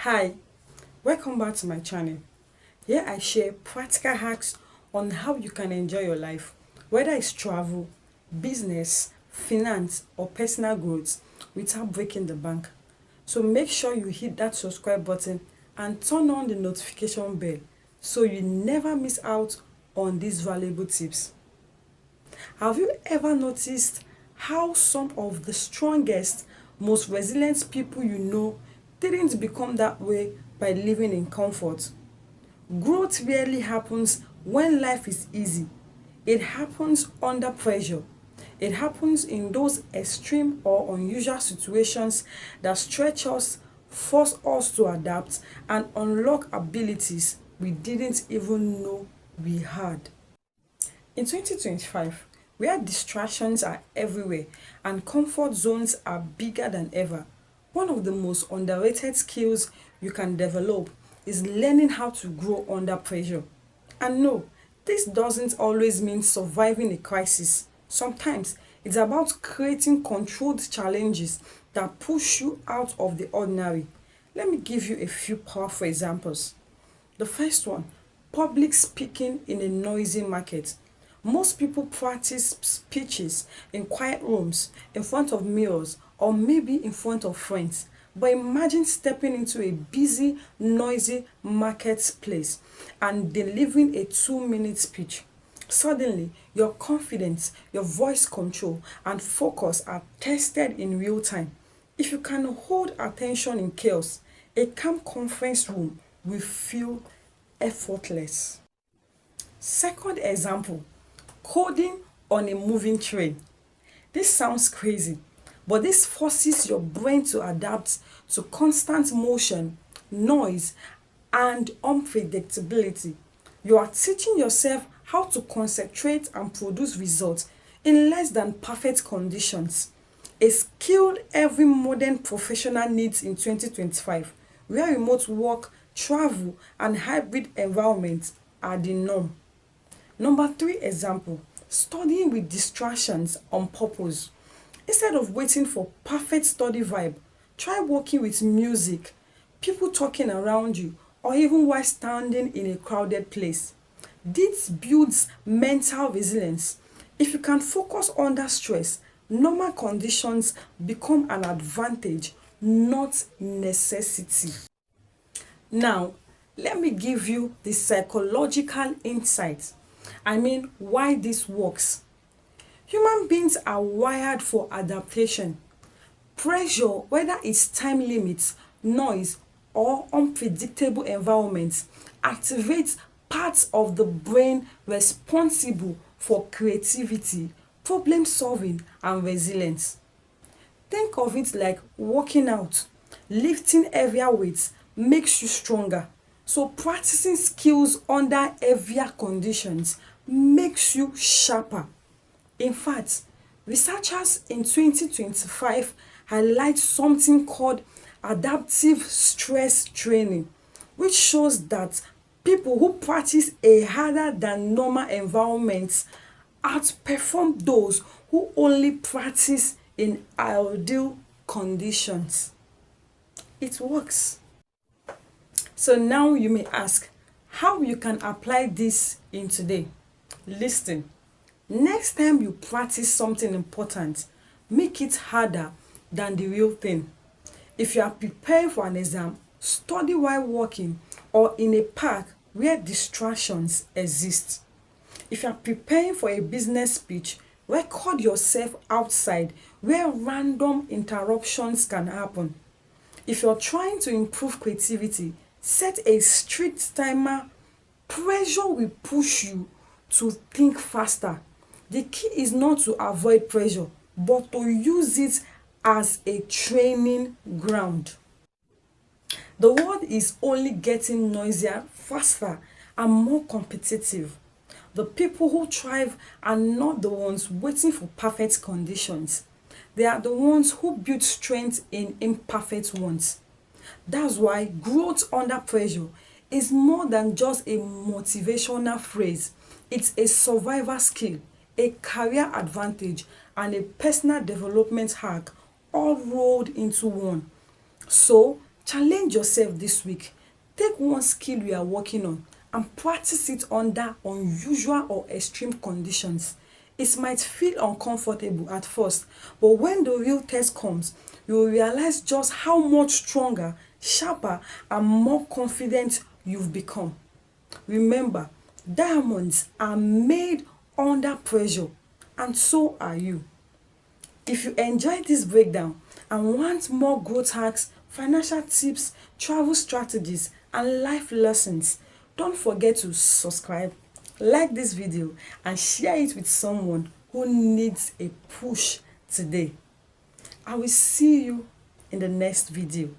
Hi, welcome back to my channel. Here I share practical hacks on how you can enjoy your life, whether it's travel, business, finance, or personal growth without breaking the bank. So make sure you hit that subscribe button and turn on the notification bell so you never miss out on these valuable tips. Have you ever noticed how some of the strongest, most resilient people you know didn't become that way by living in comfort? Growth rarely happens when life is easy. It happens under pressure. It happens in those extreme or unusual situations that stretch us, force us to adapt, and unlock abilities we didn't even know we had. In 2025, where distractions are everywhere and comfort zones are bigger than ever, one of the most underrated skills you can develop is learning how to grow under pressure. And no, this doesn't always mean surviving a crisis. Sometimes it's about creating controlled challenges that push you out of the ordinary. Let me give you a few powerful examples. The first one, public speaking in a noisy market. Most people practice speeches in quiet rooms, in front of mirrors, or maybe in front of friends. But imagine stepping into a busy, noisy marketplace and delivering a 2-minute speech. Suddenly, your confidence, your voice control, and focus are tested in real time. If you can hold attention in chaos, a calm conference room will feel effortless. Second example, coding on a moving train. This sounds crazy, but this forces your brain to adapt to constant motion, noise, and unpredictability. You are teaching yourself how to concentrate and produce results in less than perfect conditions. A skill every modern professional needs in 2025, where remote work, travel, and hybrid environments are the norm. Number three example, studying with distractions on purpose. Instead of waiting for perfect study vibe, try working with music, people talking around you, or even while standing in a crowded place. This builds mental resilience. If you can focus under stress, normal conditions become an advantage, not necessity. Now, let me give you the psychological insight. Why this works. Human beings are wired for adaptation. Pressure, whether it's time limits, noise, or unpredictable environments, activates parts of the brain responsible for creativity, problem solving, and resilience. Think of it like working out. Lifting heavier weights makes you stronger. So practicing skills under heavier conditions makes you sharper. In fact, researchers in 2025 highlight something called adaptive stress training, which shows that people who practice a harder than normal environments outperform those who only practice in ideal conditions. It works. So now you may ask how you can apply this in today. Listen, next time you practice something important, make it harder than the real thing. If you are preparing for an exam, study while walking or in a park where distractions exist. If you are preparing for a business speech, record yourself outside where random interruptions can happen. If you're trying to improve creativity, set a strict timer. Pressure will push you to think faster. The key is not to avoid pressure, but to use it as a training ground. The world is only getting noisier, faster, and more competitive. The people who thrive are not the ones waiting for perfect conditions. They are the ones who build strength in imperfect ones. That's why growth under pressure is more than just a motivational phrase. It's a survival skill, a career advantage, and a personal development hack all rolled into one. So, Challenge yourself this week. Take one skill you are working on and practice it under unusual or extreme conditions. It might feel uncomfortable at first, but when the real test comes, you will realize just how much stronger, sharper, and more confident you've become. Remember, diamonds are made under pressure, and so are you. If you enjoyed this breakdown and want more growth hacks, financial tips, travel strategies, and life lessons, don't forget to subscribe, like this video, and share it with someone who needs a push today. I will see you in the next video.